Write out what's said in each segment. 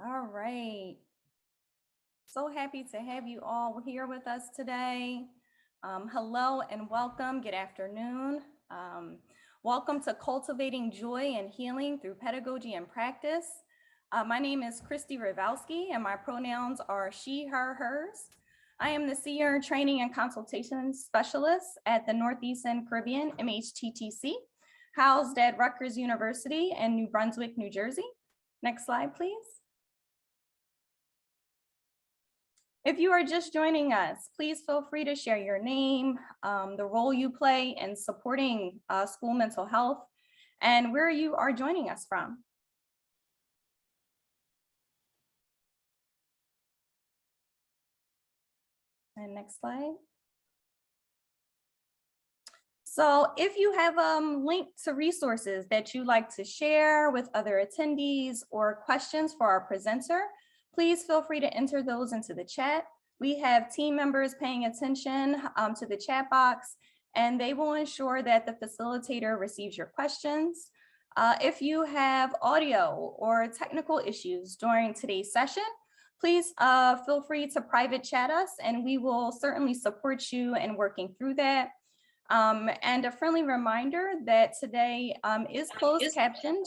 All right. So happy to have you all here with us today. Hello and welcome. Good afternoon. Welcome to Cultivating Joy and Healing Through Pedagogy and Practice. My name is Christy Rivowski and my pronouns are she, her, hers. I am the Senior Training and Consultation Specialist at the Northeastern Caribbean MHTTC, housed at Rutgers University in New Brunswick, New Jersey. Next slide, please. If you are just joining us, please feel free to share your name, the role you play in supporting school mental health, and where you are joining us from. And next slide. So if you have links to resources that you'd like to share with other attendees or questions for our presenter, please feel free to enter those into the chat. We have team members paying attention to the chat box, and they will ensure that the facilitator receives your questions. If you have audio or technical issues during today's session, please feel free to private chat us, and we will certainly support you in working through that. And a friendly reminder that today is closed captioned.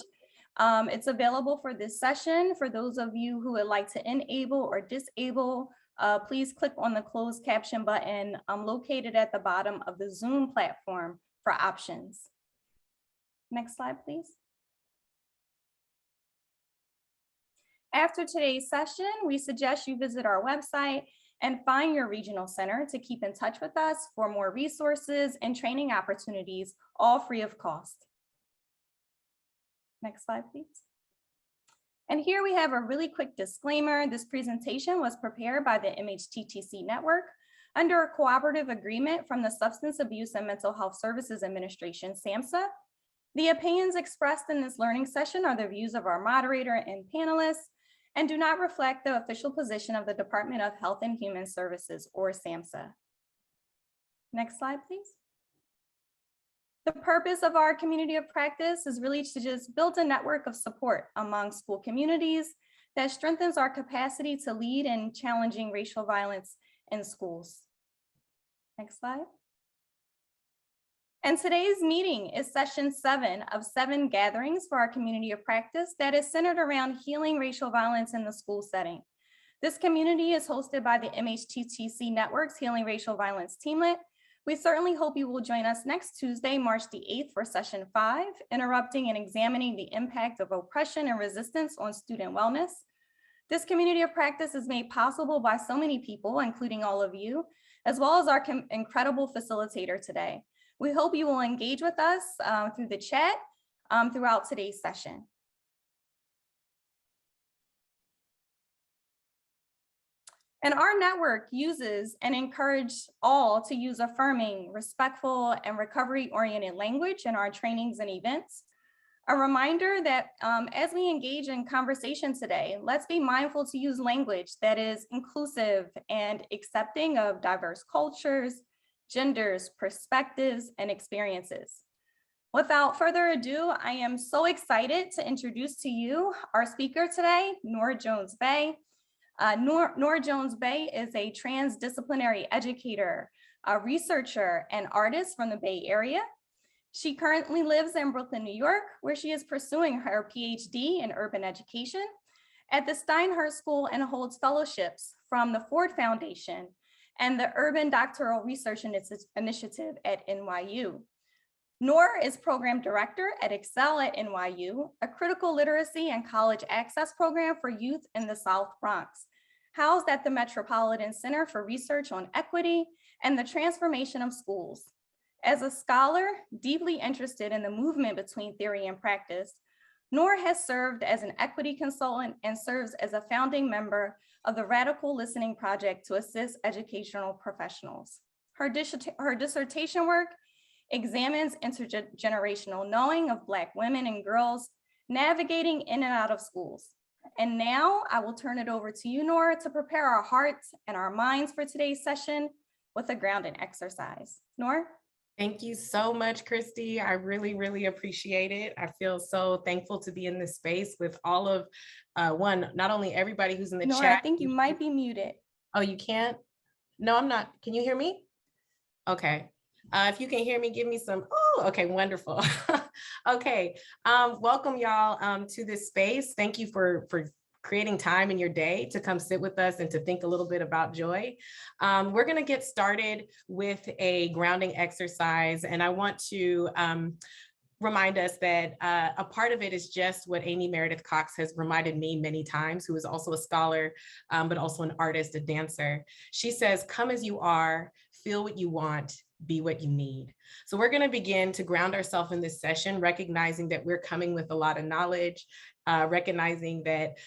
It's available for this session. For those of you who would like to enable or disable, please click on the closed caption button located at the bottom of the Zoom platform for options. Next slide, please. After today's session, we suggest you visit our website and find your regional center to keep in touch with us for more resources and training opportunities, all free of cost. Next slide, please. And here we have a really quick disclaimer. This presentation was prepared by the MHTTC network under a cooperative agreement from the Substance Abuse and Mental Health Services Administration, SAMHSA. The opinions expressed in this learning session are the views of our moderator and panelists and do not reflect the official position of the Department of Health and Human Services, or SAMHSA. Next slide, please. The purpose of our community of practice is really to just build a network of support among school communities that strengthens our capacity to lead in challenging racial violence in schools. Next slide. And today's meeting is session 7 of 7 gatherings for our community of practice that is centered around healing racial violence in the school setting. This community is hosted by the MHTTC Network's Healing Racial Violence Teamlet. We certainly hope you will join us next Tuesday, March the 8th for session 5, interrupting and examining the impact of oppression and resistance on student wellness. This community of practice is made possible by so many people, including all of you, as well as our incredible facilitator today. We hope you will engage with us through the chat throughout today's session. And our network uses and encourages all to use affirming, respectful, and recovery-oriented language in our trainings and events. A reminder that as we engage in conversation today, let's be mindful to use language that is inclusive and accepting of diverse cultures, genders, perspectives, and experiences. Without further ado, I am so excited to introduce to you our speaker today, Noor Jones-Bey. Noor Jones-Bey is a transdisciplinary educator, a researcher, and artist from the Bay Area. She currently lives in Brooklyn, New York, where she is pursuing her PhD in urban education at the Steinhurst School and holds fellowships from the Ford Foundation and the Urban Doctoral Research Initiative at NYU. Noor is program director at Excel at NYU, a critical literacy and college access program for youth in the South Bronx, housed at the Metropolitan Center for Research on Equity and the Transformation of Schools. As a scholar deeply interested in the movement between theory and practice, Noor has served as an equity consultant and serves as a founding member of the Radical Listening Project to assist educational professionals. Her dissertation work examines intergenerational knowing of Black women and girls navigating in and out of schools. And now I will turn it over to you, Noor, to prepare our hearts and our minds for today's session with a grounding exercise. Noor? Thank you so much, Christy. I really, really appreciate it. I feel so thankful to be in this space with all of not only everybody who's in the Nora, I chat. think you might be muted. Oh, you can't? No, I'm not. Can you hear me? Okay. If you can hear me, give me some. Oh, okay, wonderful. Okay. Welcome y'all to this space. Thank you for creating time in your day to come sit with us and to think a little bit about joy. We're going to get started with a grounding exercise, and I want to remind us that a part of it is just what Amy Meredith Cox has reminded me many times, who is also a scholar, but also an artist, a dancer. She says, come as you are, feel what you want, be what you need. So we're going to begin to ground ourselves in this session, recognizing that we're coming with a lot of knowledge, recognizing that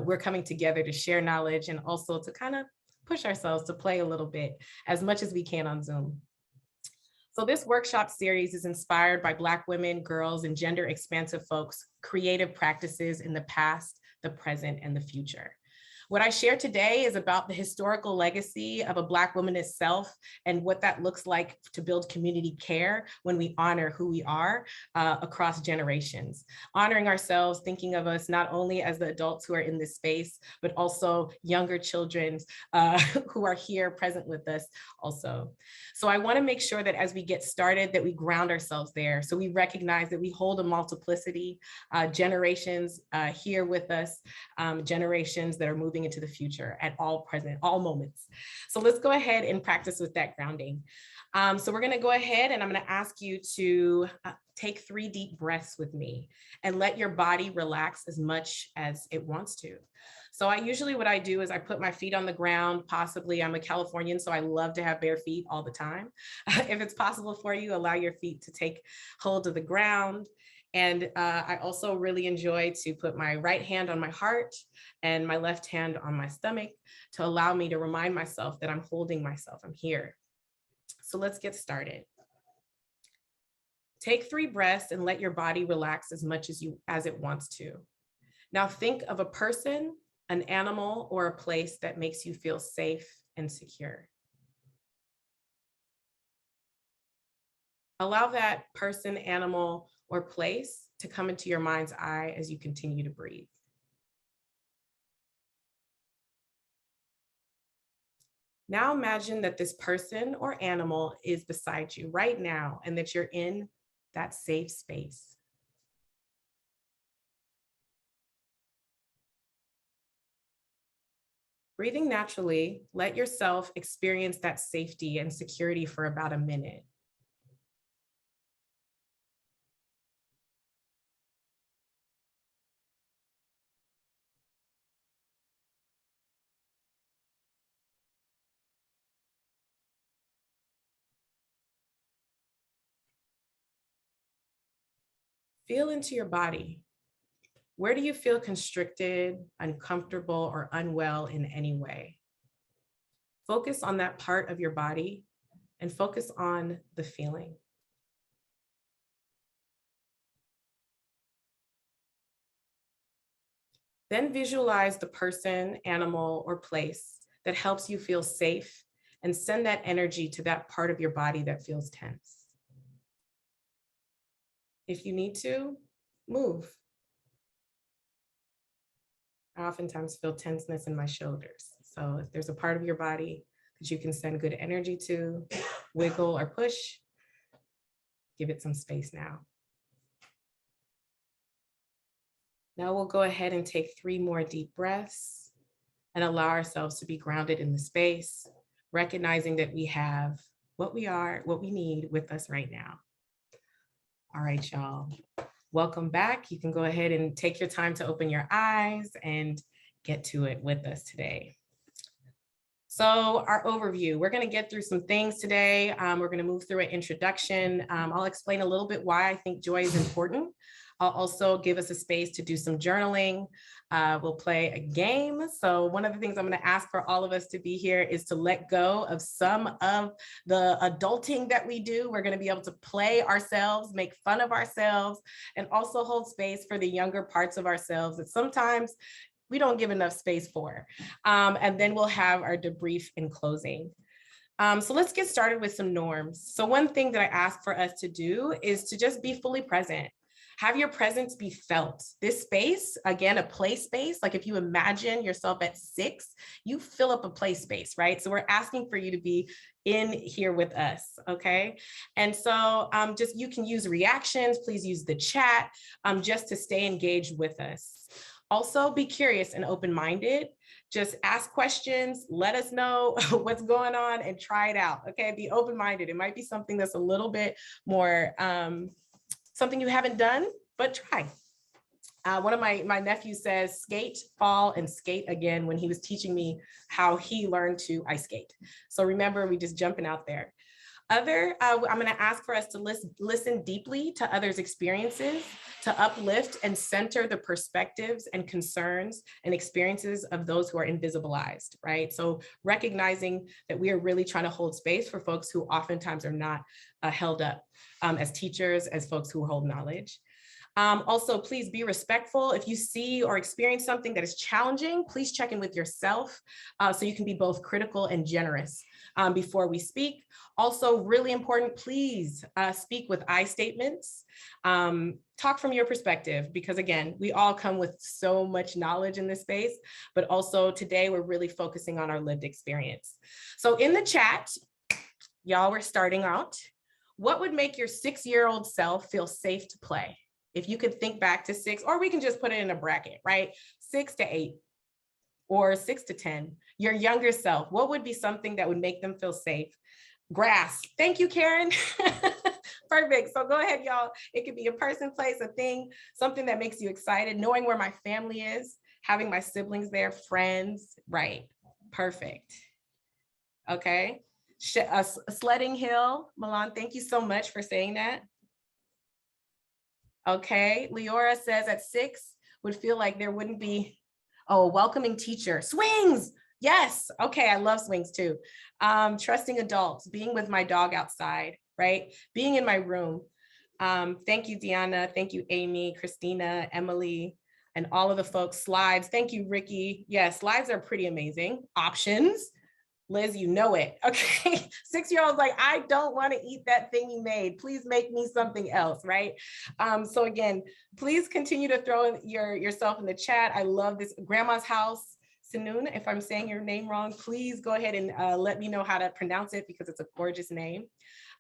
we're coming together to share knowledge and also to kind of push ourselves to play a little bit as much as we can on Zoom. So this workshop series is inspired by Black women, girls, and gender expansive folks' creative practices in the past, the present, and the future. What I share today is about the historical legacy of a Black woman itself and what that looks like to build community care when we honor who we are across generations. Honoring ourselves, thinking of us not only as the adults who are in this space, but also younger children who are here present with us also. So I want to make sure that as we get started, that we ground ourselves there. So we recognize that we hold a multiplicity, generations here with us, generations that are moving into the future at all moments. So let's go ahead and practice with that grounding. So we're going to go ahead and I'm going to ask you to take 3 deep breaths with me and let your body relax as much as it wants to. So what I do is I put my feet on the ground. Possibly I'm a Californian, so I love to have bare feet all the time. If it's possible for you, allow your feet to take hold of the ground. And I also really enjoy to put my right hand on my heart and my left hand on my stomach to allow me to remind myself that I'm holding myself, I'm here. So let's get started. Take 3 breaths and let your body relax as much as it wants to. Now think of a person, an animal, or a place that makes you feel safe and secure. Allow that person, animal, or place to come into your mind's eye as you continue to breathe. Now imagine that this person or animal is beside you right now and that you're in that safe space. Breathing naturally, let yourself experience that safety and security for about a minute. Feel into your body. Where do you feel constricted, uncomfortable, or unwell in any way? Focus on that part of your body and focus on the feeling. Then visualize the person, animal, or place that helps you feel safe and send that energy to that part of your body that feels tense. If you need to, move. I oftentimes feel tenseness in my shoulders. So if there's a part of your body that you can send good energy to, wiggle or push, give it some space now. Now we'll go ahead and take 3 more deep breaths and allow ourselves to be grounded in the space, recognizing that we have what we are, what we need with us right now. All right, y'all. Welcome back. You can go ahead and take your time to open your eyes and get to it with us today. So our overview, we're going to get through some things today. We're going to move through an introduction. I'll explain a little bit why I think joy is important. I'll also give us a space to do some journaling. We'll play a game. So one of the things I'm going to ask for all of us to be here is to let go of some of the adulting that we do. We're going to be able to play ourselves, make fun of ourselves, and also hold space for the younger parts of ourselves that sometimes we don't give enough space for. And then we'll have our debrief in closing. So let's get started with some norms. So one thing that I ask for us to do is to just be fully present. Have your presence be felt. This space, again, a play space, like if you imagine yourself at 6, you fill up a play space, right? So we're asking for you to be in here with us, okay? And so just you can use reactions, please use the chat just to stay engaged with us. Also, be curious and open-minded. Just ask questions, let us know what's going on and try it out, okay? Be open-minded. It might be something that's a little bit more, something you haven't done, but try. One of my nephews says, skate, fall, and skate again when he was teaching me how he learned to ice skate. So remember, we just jumping out there. I'm going to ask for us to listen deeply to others' experiences, to uplift and center the perspectives and concerns and experiences of those who are invisibilized, right? So recognizing that we are really trying to hold space for folks who oftentimes are not held up as teachers, as folks who hold knowledge. Also, please be respectful. If you see or experience something that is challenging, please check in with yourself so you can be both critical and generous before we speak. Also, really important, please speak with I statements. Talk from your perspective, because again, we all come with so much knowledge in this space, but also today we're really focusing on our lived experience. So in the chat, y'all, we're starting out. What would make your 6-year-old self feel safe to play? If you could think back to 6, or we can just put it in a bracket, right? 6 to 8 or 6 to 10, your younger self, what would be something that would make them feel safe? Grass. Thank you, Karen. Perfect. So go ahead, y'all. It could be a person, place, a thing, something that makes you excited, knowing where my family is, having my siblings there, friends, right? Perfect. Okay. Sledding hill. Milan, thank you so much for saying that. Okay, Leora says at 6 would feel like there wouldn't be, oh, welcoming teacher. Swings, yes, okay, I love swings too. Trusting adults, being with my dog outside, right? Being in my room. Thank you, Deanna, thank you, Amy, Christina, Emily, and all of the folks. Slides, thank you, Ricky. Yes, slides are pretty amazing. Options. Liz, you know it. Okay. 6-year-old's like, I don't want to eat that thing you made. Please make me something else, right? So again, please continue to throw yourself in the chat. I love this. Grandma's house, Sinoon, if I'm saying your name wrong, please go ahead and let me know how to pronounce it because it's a gorgeous name.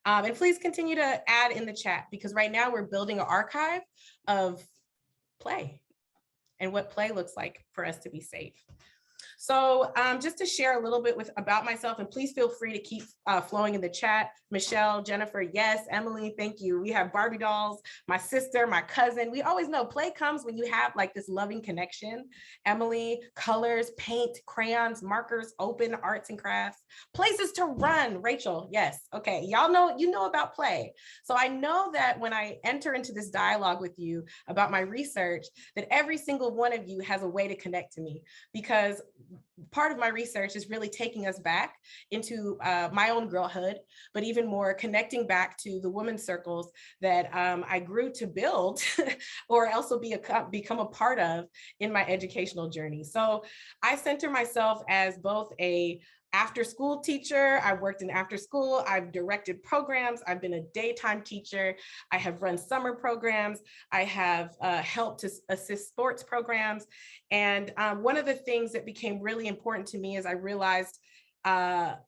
And please continue to add in the chat because right now we're building an archive of play and what play looks like for us to be safe. So just to share a little bit about myself, and please feel free to keep flowing in the chat. Michelle, Jennifer, yes, Emily, thank you. We have Barbie dolls, my sister, my cousin. We always know play comes when you have like this loving connection. Emily, colors, paint, crayons, markers, open, arts and crafts, places to run. Rachel, yes, okay. Y'all know, you know about play. So I know that when I enter into this dialogue with you about my research, that every single one of you has a way to connect to me because part of my research is really taking us back into my own girlhood, but even more connecting back to the women's circles that I grew to build or also become a part of in my educational journey. So I center myself as both a after school teacher. I've worked in after school. I've directed programs. I've been a daytime teacher. I have run summer programs. I have helped to assist sports programs. And one of the things that became really important to me is I realized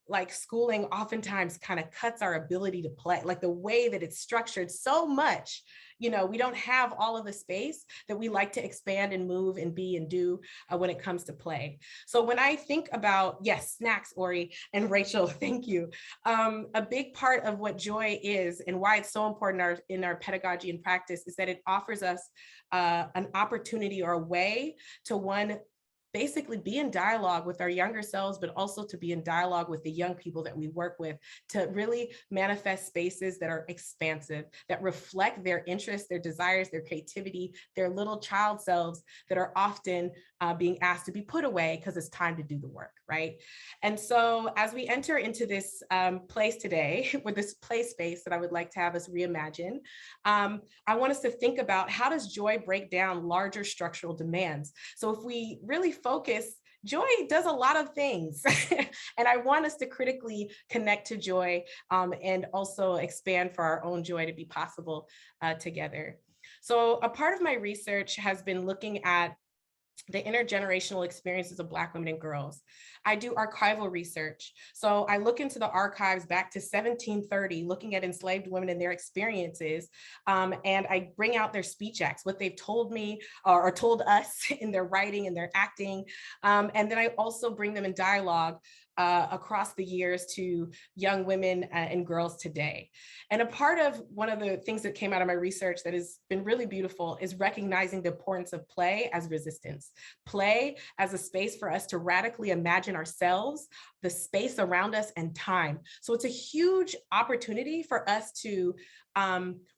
like schooling oftentimes kind of cuts our ability to play, like the way that it's structured so much. You know, we don't have all of the space that we like to expand and move and be and do when it comes to play. So when I think about, yes, snacks, Ori and Rachel, thank you. A big part of what joy is and why it's so important in our pedagogy and practice is that it offers us an opportunity or a way to basically be in dialogue with our younger selves, but also to be in dialogue with the young people that we work with, to really manifest spaces that are expansive, that reflect their interests, their desires, their creativity, their little child selves that are often being asked to be put away because it's time to do the work, right? And so as we enter into this place today, with this play space that I would like to have us reimagine, I want us to think about how does joy break down larger structural demands? So if we really focus joy does a lot of things. And I want us to critically connect to joy, and also expand for our own joy to be possible together. So a part of my research has been looking at the intergenerational experiences of Black women and girls. I do archival research. So I look into the archives back to 1730, looking at enslaved women and their experiences. And I bring out their speech acts, what they've told me or told us in their writing and their acting. And then I also bring them in dialogue across the years to young women and girls today. And a part of one of the things that came out of my research that has been really beautiful is recognizing the importance of play as resistance. Play as a space for us to radically imagine ourselves, the space around us, and time. So it's a huge opportunity for us to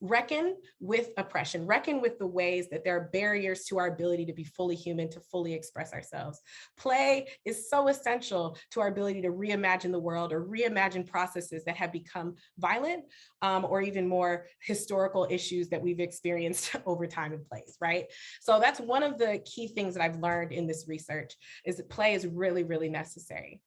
reckon with oppression, reckon with the ways that there are barriers to our ability to be fully human, to fully express ourselves. Play is so essential to our ability to reimagine the world or reimagine processes that have become violent, or even more historical issues that we've experienced over time and place, right? So that's one of the key things that I've learned in this research, is that play is really, really necessary.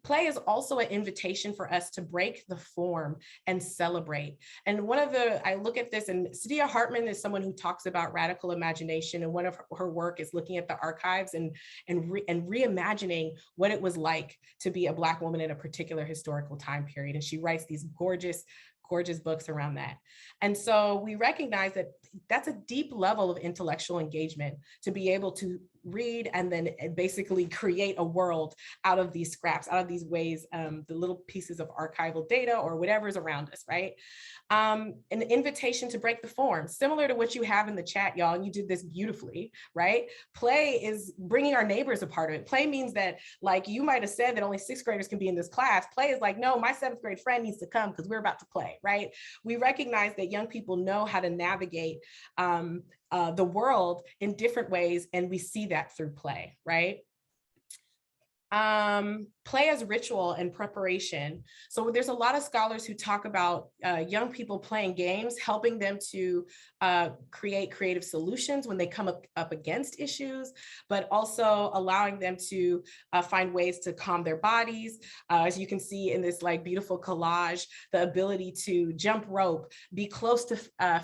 Play is also an invitation for us to break the form and celebrate. And I look at this, and Sadia Hartman is someone who talks about radical imagination, and one of her work is looking at the archives and reimagining what it was like to be a Black woman in a particular historical time period. And she writes these gorgeous books around that. And so we recognize that that's a deep level of intellectual engagement to be able to read and then basically create a world out of these scraps, out of these ways, the little pieces of archival data or whatever's around us, right? An invitation to break the form, similar to what you have in the chat, y'all, and you did this beautifully, right? Play is bringing our neighbors a part of it. Play means that, like, you might have said that only sixth graders can be in this class. Play is like, no, my seventh grade friend needs to come because we're about to play, right? We recognize that young people know how to navigate the world in different ways, and we see that through play, right? Play as ritual and preparation. So there's a lot of scholars who talk about young people playing games, helping them to create creative solutions when they come up against issues, but also allowing them to find ways to calm their bodies. As you can see in this like beautiful collage, the ability to jump rope, be close to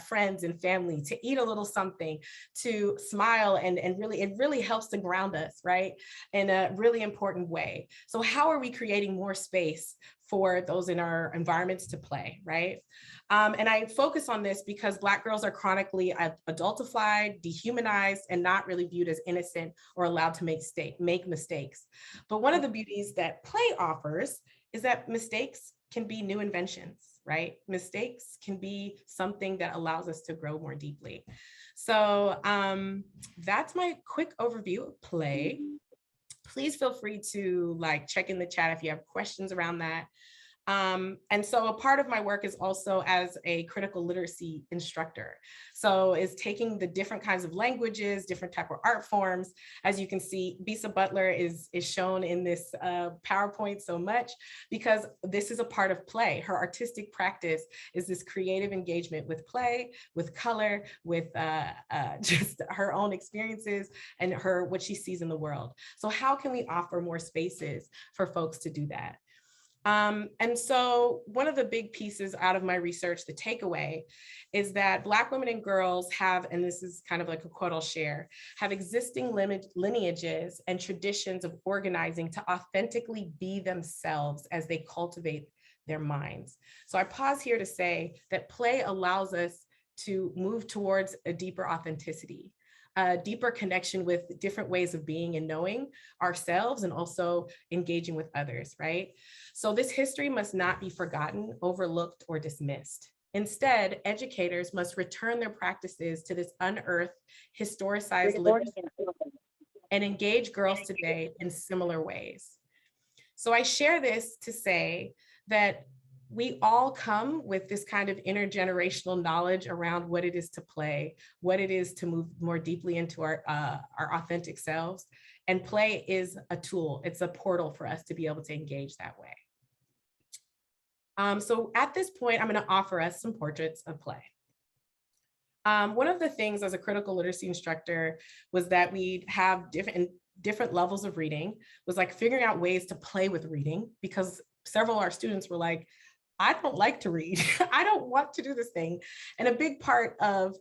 friends and family, to eat a little something, to smile, and really, it really helps to ground us, right? In a really important way. So how are we creating more space for those in our environments to play, right? And I focus on this because Black girls are chronically adultified, dehumanized, and not really viewed as innocent or allowed to make mistakes. But one of the beauties that play offers is that mistakes can be new inventions, right? Mistakes can be something that allows us to grow more deeply. So that's my quick overview of play. Please feel free to like check in the chat if you have questions around that. And so a part of my work is also as a critical literacy instructor. So is taking the different kinds of languages, different type of art forms. As you can see, Bisa Butler is shown in this PowerPoint so much because this is a part of play. Her artistic practice is this creative engagement with play, with color, with just her own experiences and what she sees in the world. So how can we offer more spaces for folks to do that? And so one of the big pieces out of my research, the takeaway, is that Black women and girls have, and this is kind of like a quote I'll share, have existing lineages and traditions of organizing to authentically be themselves as they cultivate their minds. So I pause here to say that play allows us to move towards a deeper authenticity, a deeper connection with different ways of being and knowing ourselves and also engaging with others, right? So this history must not be forgotten, overlooked, or dismissed. Instead, educators must return their practices to this unearthed, historicized living and engage girls today in similar ways. So I share this to say that we all come with this kind of intergenerational knowledge around what it is to play, what it is to move more deeply into our authentic selves. And play is a tool. It's a portal for us to be able to engage that way. So at this point, I'm going to offer us some portraits of play. One of the things as a critical literacy instructor was that we'd have different, and different levels of reading was like figuring out ways to play with reading, because several of our students were like, I don't like to read. I don't want to do this thing. And a big part of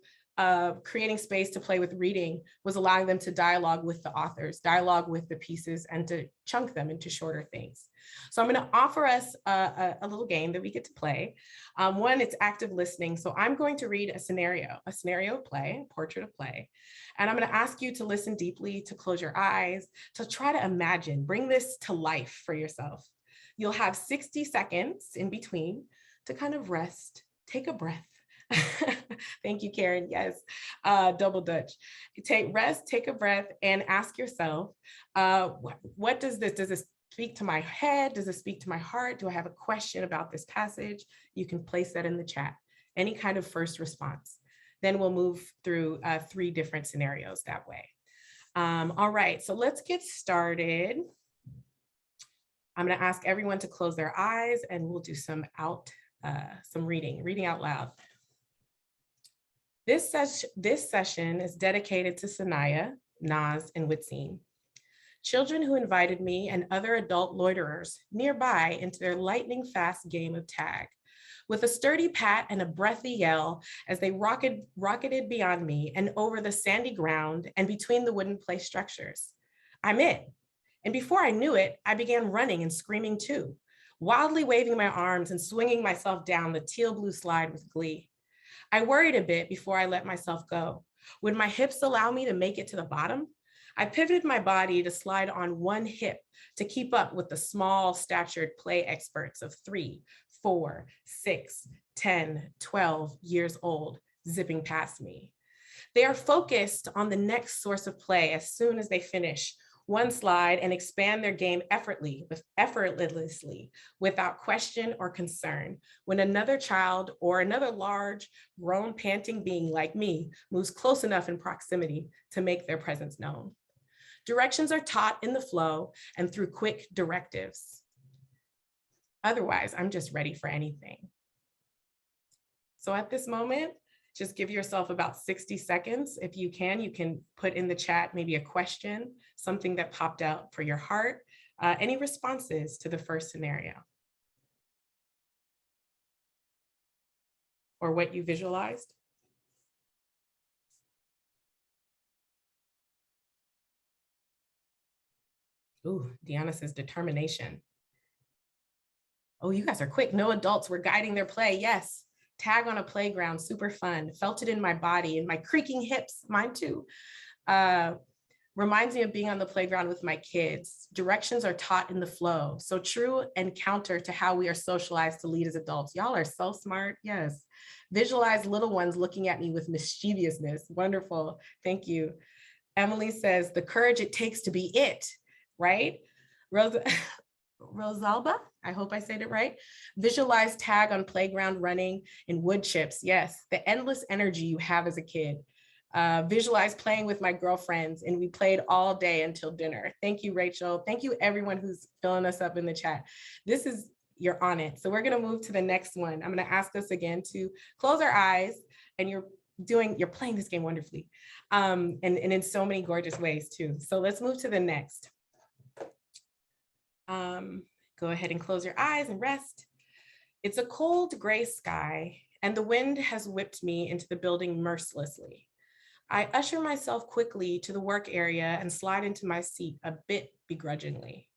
creating space to play with reading was allowing them to dialogue with the authors, dialogue with the pieces, and to chunk them into shorter things. So I'm going to offer us a little game that we get to play. One, it's active listening. So I'm going to read a scenario play, portrait of play. And I'm going to ask you to listen deeply, to close your eyes, to try to imagine, bring this to life for yourself. You'll have 60 seconds in between to kind of rest, take a breath. Thank you, Karen. Yes, double Dutch. Take a breath, and ask yourself, what does this speak to my head? Does it speak to my heart? Do I have a question about this passage? You can place that in the chat. Any kind of first response. Then we'll move through 3 different scenarios that way. All right, so let's get started. I'm going to ask everyone to close their eyes, and we'll do some reading out loud. This session is dedicated to Sanaya, Naz, and Witzine, children who invited me and other adult loiterers nearby into their lightning-fast game of tag. With a sturdy pat and a breathy yell as they rocketed beyond me and over the sandy ground and between the wooden play structures. I'm it. And before I knew it, I began running and screaming too, wildly waving my arms and swinging myself down the teal blue slide with glee. I worried a bit before I let myself go. Would my hips allow me to make it to the bottom? I pivoted my body to slide on one hip to keep up with the small statured play experts of 3, 4, 6, 10, 12 years old, zipping past me. They are focused on the next source of play as soon as they finish one slide and expand their game effortlessly, without question or concern, when another child or another large, grown, panting being like me moves close enough in proximity to make their presence known. Directions are taught in the flow and through quick directives. Otherwise, I'm just ready for anything. So at this moment, just give yourself about 60 seconds. If you can put in the chat maybe a question, something that popped out for your heart, any responses to the first scenario or what you visualized. Ooh, Deanna says determination. Oh, you guys are quick. No adults were guiding their play. Yes. Tag on a playground, super fun. Felt it in my body and my creaking hips, mine too. Reminds me of being on the playground with my kids. Directions are taught in the flow. So true and counter to how we are socialized to lead as adults. Y'all are so smart, yes. Visualize little ones looking at me with mischievousness. Wonderful, thank you. Emily says, the courage it takes to be it, right? Rosalba, I hope I said it right. Visualize tag on playground running in wood chips. Yes, the endless energy you have as a kid. Visualize playing with my girlfriends, and we played all day until dinner. Thank you, Rachel. Thank you, everyone who's filling us up in the chat. You're on it. So we're gonna move to the next one. I'm gonna ask us again to close our eyes, and you're playing this game wonderfully, and in so many gorgeous ways too. So let's move to the next. Go ahead and close your eyes and rest. It's a cold gray sky, and the wind has whipped me into the building mercilessly. I usher myself quickly to the work area and slide into my seat a bit begrudgingly.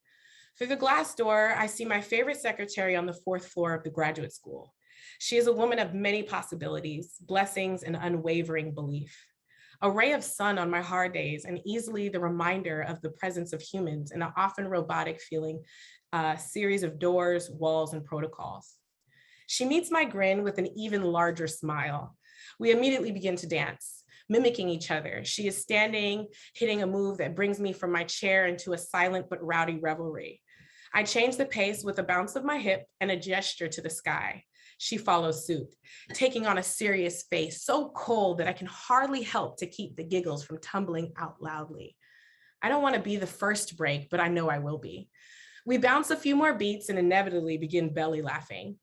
Through the glass door, I see my favorite secretary on the 4th floor of the graduate school. She is a woman of many possibilities, blessings, and unwavering belief. A ray of sun on my hard days, and easily the reminder of the presence of humans in an often robotic feeling series of doors, walls, and protocols. She meets my grin with an even larger smile. We immediately begin to dance, mimicking each other. She is standing, hitting a move that brings me from my chair into a silent but rowdy revelry. I change the pace with a bounce of my hip and a gesture to the sky. She follows suit, taking on a serious face, so cold that I can hardly help to keep the giggles from tumbling out loudly. I don't want to be the first to break, but I know I will be. We bounce a few more beats and inevitably begin belly laughing.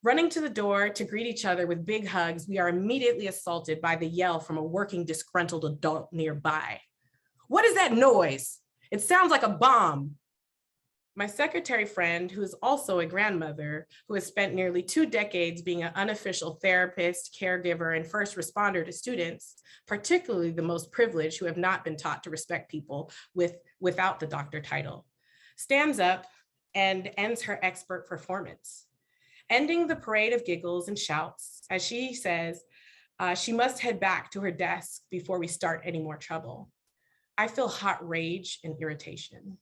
Running to the door to greet each other with big hugs, we are immediately assaulted by the yell from a working disgruntled adult nearby. What is that noise? It sounds like a bomb. My secretary friend, who is also a grandmother, who has spent nearly 2 decades being an unofficial therapist, caregiver, and first responder to students, particularly the most privileged who have not been taught to respect people without the doctor title, stands up and ends her expert performance, ending the parade of giggles and shouts as she says, she must head back to her desk before we start any more trouble. I feel hot rage and irritation.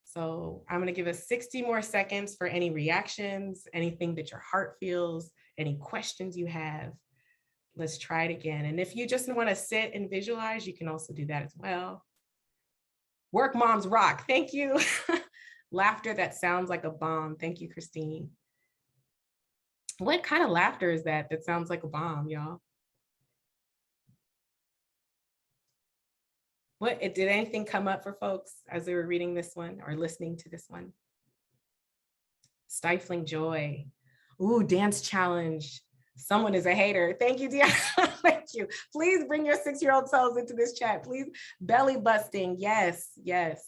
So I'm gonna give us 60 more seconds for any reactions, anything that your heart feels, any questions you have. Let's try it again. And if you just wanna sit and visualize, you can also do that as well. Work moms rock, thank you. Laughter that sounds like a bomb. Thank you, Christine. What kind of laughter is that sounds like a bomb, y'all? Did anything come up for folks as they were reading this one or listening to this one? Stifling joy. Ooh, dance challenge. Someone is a hater. Thank you, Deanna. Thank you. Please bring your 6-year-old selves into this chat. Please, belly busting. Yes, yes.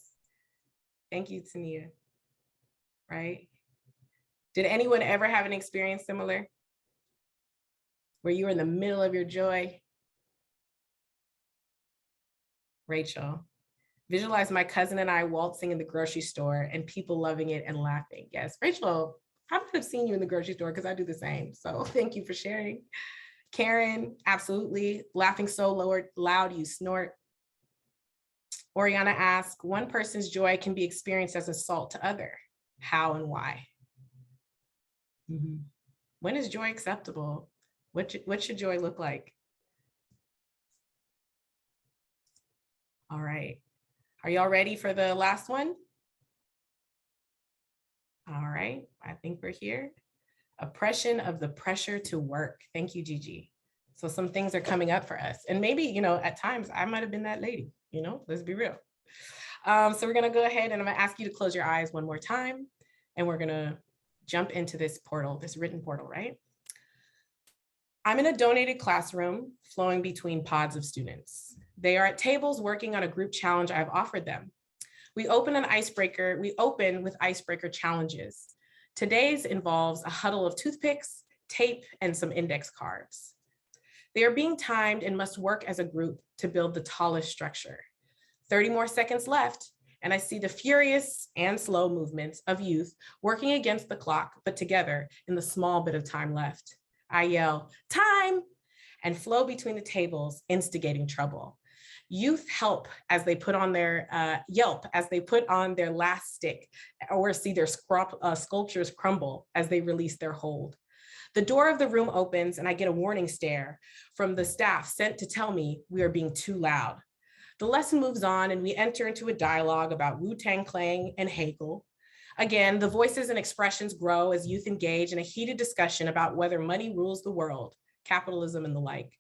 Thank you, Tania. Right? Did anyone ever have an experience similar? Where you were in the middle of your joy? Rachel, visualize my cousin and I waltzing in the grocery store and people loving it and laughing. Yes, Rachel, I might have seen you in the grocery store because I do the same. So thank you for sharing. Karen, absolutely. Laughing so loud you snort. Oriana asks, one person's joy can be experienced as assault to other. How and why? When is joy acceptable? What should joy look like? All right. Are y'all ready for the last one? All right. I think we're here. Oppression of the pressure to work. Thank you, Gigi. So some things are coming up for us. And maybe, at times I might have been that lady, let's be real. So we're going to go ahead and I'm going to ask you to close your eyes one more time. And we're going to jump into this portal, this written portal, right? I'm in a donated classroom flowing between pods of students. They are at tables working on a group challenge I've offered them. We open with icebreaker challenges. Today's involves a huddle of toothpicks, tape, and some index cards. They are being timed and must work as a group to build the tallest structure. 30 more seconds left, and I see the furious and slow movements of youth working against the clock, but together in the small bit of time left. I yell, time, and flow between the tables, instigating trouble. Youth help as they put on their yelp, as they put on their last stick, or see their sculptures crumble as they release their hold. The door of the room opens and I get a warning stare from the staff sent to tell me we are being too loud. The lesson moves on and we enter into a dialogue about Wu-Tang Clan and Hegel. Again, the voices and expressions grow as youth engage in a heated discussion about whether money rules the world, capitalism and the like.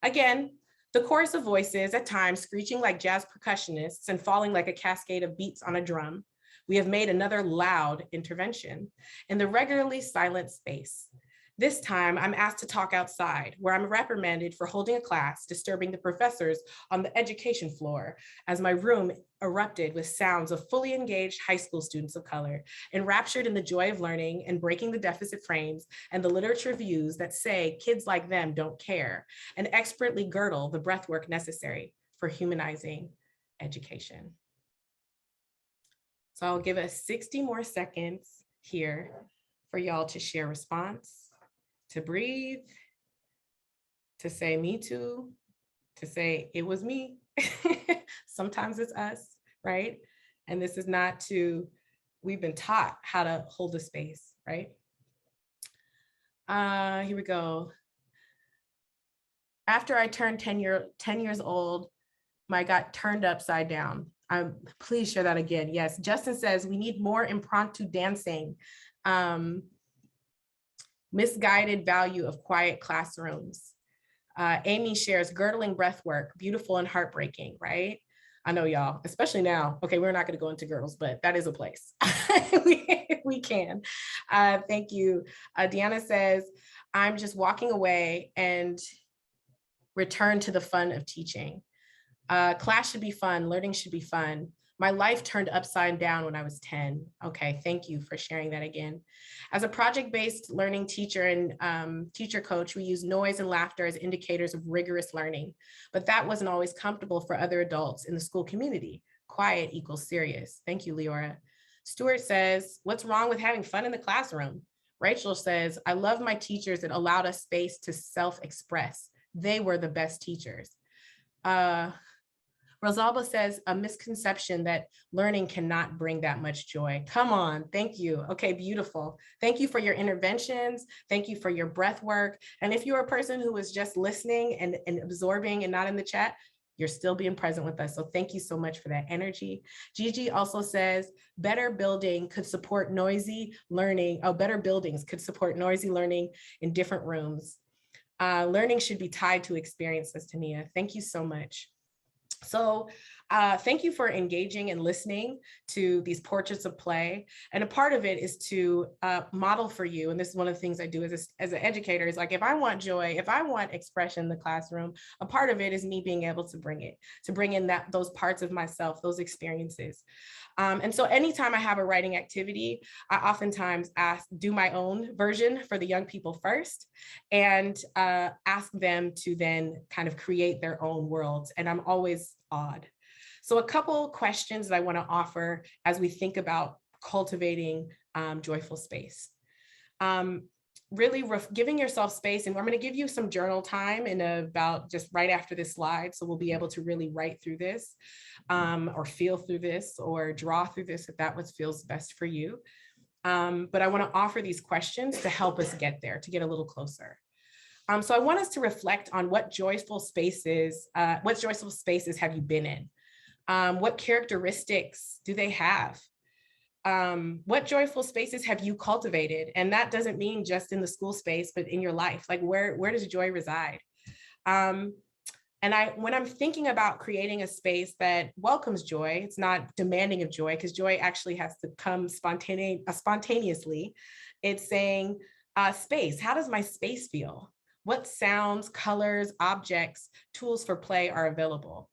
Again, the chorus of voices at times screeching like jazz percussionists and falling like a cascade of beats on a drum. We have made another loud intervention in the regularly silent space. This time, I'm asked to talk outside, where I'm reprimanded for holding a class, disturbing the professors on the education floor, as my room erupted with sounds of fully engaged high school students of color, enraptured in the joy of learning and breaking the deficit frames and the literature views that say kids like them don't care, and expertly girdle the breathwork necessary for humanizing education. So I'll give us 60 more seconds here for y'all to share response, to breathe, to say me too, to say it was me. Sometimes it's us, right? And this is not we've been taught how to hold a space, right? Here we go. After I turned 10 years old, I got turned upside down. Please share that again. Yes, Justin says we need more impromptu dancing. Misguided value of quiet classrooms. Amy shares girdling breath work, beautiful and heartbreaking, right? I know y'all, especially now. Okay, we're not gonna go into girdles, but that is a place. we can. Thank you. Deanna says, I'm just walking away and return to the fun of teaching. Class should be fun. Learning should be fun. My life turned upside down when I was 10. Okay, thank you for sharing that again. As a project-based learning teacher and teacher coach, we use noise and laughter as indicators of rigorous learning, but that wasn't always comfortable for other adults in the school community. Quiet equals serious. Thank you, Leora. Stuart says, what's wrong with having fun in the classroom? Rachel says, I love my teachers that allowed us space to self-express. They were the best teachers. Rosalba says a misconception that learning cannot bring that much joy. Come on, thank you. Okay, beautiful. Thank you for your interventions. Thank you for your breath work. And if you're a person who is just listening and absorbing and not in the chat, you're still being present with us. So thank you so much for that energy. Gigi also says, better building could support noisy learning. Oh, better buildings could support noisy learning in different rooms. Learning should be tied to experiences, Tania. Thank you so much. So thank you for engaging and listening to these portraits of play. And a part of it is to model for you. And this is one of the things I do as an educator is like, if I want joy, if I want expression in the classroom, a part of it is me being able to bring in those parts of myself, those experiences. And so anytime I have a writing activity, I oftentimes do my own version for the young people first and ask them to then kind of create their own worlds. And I'm always awed. So a couple questions that I want to offer as we think about cultivating joyful space. Really giving yourself space, and I'm going to give you some journal time in about just right after this slide, so we'll be able to really write through this or feel through this or draw through this if that what feels best for you. But I want to offer these questions to help us get there, to get a little closer. So I want us to reflect on what joyful spaces have you been in? What characteristics do they have? What joyful spaces have you cultivated? And that doesn't mean just in the school space, but in your life. Like where does joy reside? And when I'm thinking about creating a space that welcomes joy, it's not demanding of joy, because joy actually has to come spontaneously. It's saying, space, how does my space feel? What sounds, colors, objects, tools for play are available?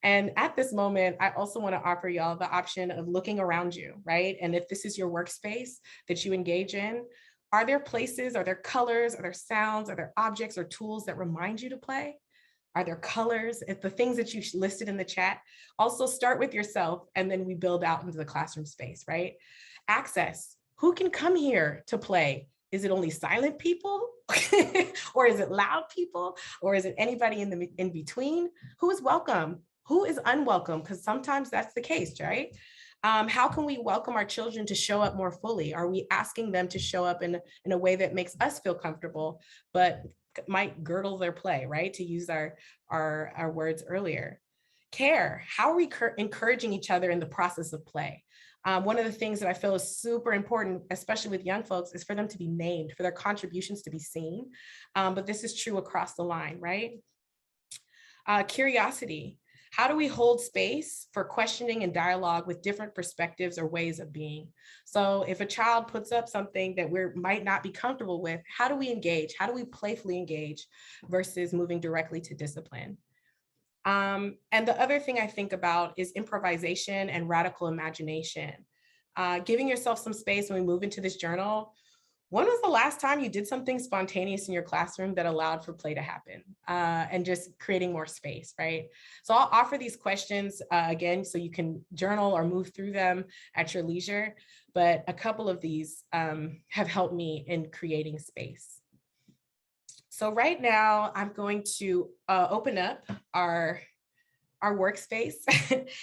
And at this moment, I also want to offer y'all the option of looking around you, right? And if this is your workspace that you engage in, are there places, are there colors, are there sounds, are there objects or tools that remind you to play? Are there colors? If the things that you listed in the chat, also start with yourself and then we build out into the classroom space, right? Access, who can come here to play? Is it only silent people? Or is it loud people? Or is it anybody in between? Who is welcome? Who is unwelcome? Because sometimes that's the case, right? How can we welcome our children to show up more fully? Are we asking them to show up in a way that makes us feel comfortable, but might girdle their play, right? To use our words earlier. Care, how are we encouraging each other in the process of play? One of the things that I feel is super important, especially with young folks, is for them to be named, for their contributions to be seen. But this is true across the line, right? Curiosity. How do we hold space for questioning and dialogue with different perspectives or ways of being? So if a child puts up something that we might not be comfortable with, how do we engage? How do we playfully engage versus moving directly to discipline? And the other thing I think about is improvisation and radical imagination. Giving yourself some space when we move into this journal. When was the last time you did something spontaneous in your classroom that allowed for play to happen and just creating more space, right? So I'll offer these questions again, so you can journal or move through them at your leisure. But a couple of these have helped me in creating space. So right now I'm going to open up our workspace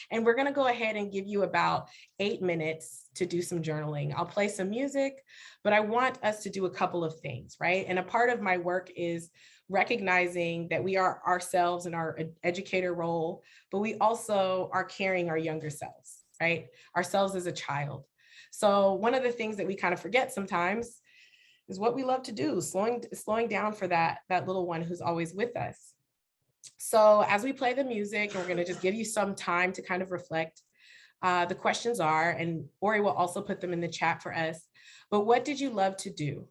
and we're going to go ahead and give you about 8 minutes to do some journaling. I'll play some music, but I want us to do a couple of things, right? And a part of my work is recognizing that we are ourselves in our educator role, but we also are carrying our younger selves, right? Ourselves as a child. So one of the things that we kind of forget sometimes is what we love to do, slowing down for that little one who's always with us. So as we play the music, and we're going to just give you some time to kind of reflect, the questions are, and Ori will also put them in the chat for us, but what did you love to do?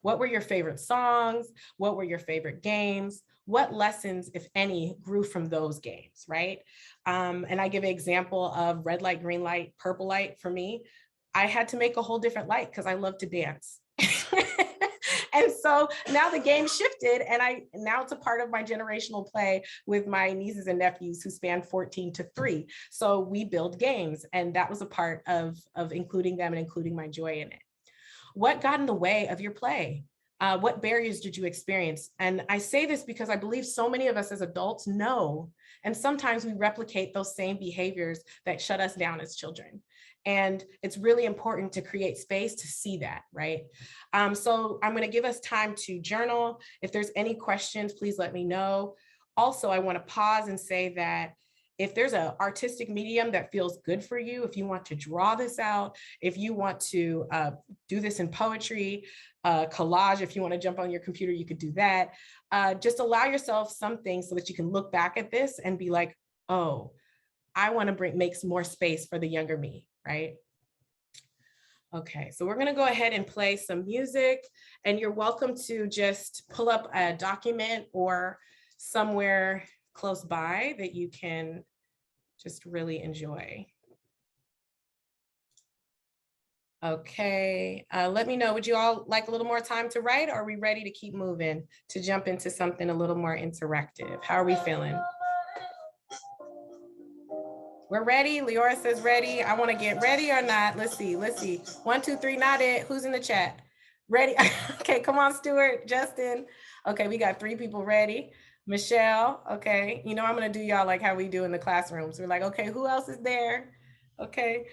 What were your favorite songs? What were your favorite games? what lessons, if any, grew from those games, right? And I give an example of red light, green light, purple light for me. I had to make a whole different light because I love to dance. And so now the game shifted, and now it's a part of my generational play with my nieces and nephews who span 14 to 3. So we build games, and that was a part of including them and including my joy in it. What got in the way of your play? What barriers did you experience? And I say this because I believe so many of us as adults know, and sometimes we replicate those same behaviors that shut us down as children. And it's really important to create space to see that, right? So I'm going to give us time to journal. If there's any questions, please let me know. Also, I want to pause and say that if there's an artistic medium that feels good for you, if you want to draw this out, if you want to do this in poetry, collage, if you want to jump on your computer, you could do that. Just allow yourself something so that you can look back at this and be like, oh, I want to make some more space for the younger me, right? Okay, so we're going to go ahead and play some music, and you're welcome to just pull up a document or somewhere close by that you can just really enjoy. Okay, let me know, would you all like a little more time to write, or are we ready to keep moving to jump into something a little more interactive? How are we feeling? We're ready. Leora says ready. I want to get ready or not. Let's see. 1, 2, 3, not it. Who's in the chat? Ready? Okay, come on, Stuart, Justin. Okay, we got 3 people ready. Michelle, okay. You know, I'm going to do y'all like how we do in the classrooms. We're like, okay, who else is there? Okay,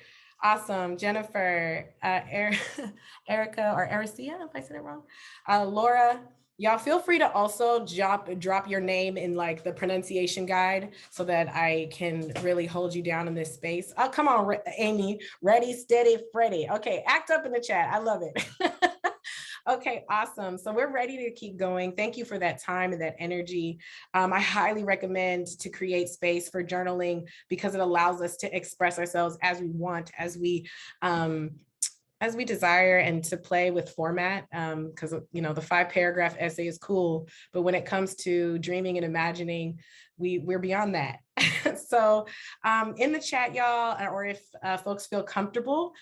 awesome. Jennifer, Erica or Ericia, if I said it wrong. Laura, y'all feel free to also drop your name in like the pronunciation guide so that I can really hold you down in this space. Oh, come on, Amy. Ready, steady, Freddy. Okay, act up in the chat. I love it. Okay, awesome. So we're ready to keep going. Thank you for that time and that energy. I highly recommend to create space for journaling because it allows us to express ourselves as we want, as we desire, and to play with format, because you know the 5-paragraph essay is cool, but when it comes to dreaming and imagining, we're beyond that. So in the chat, y'all, or if folks feel comfortable,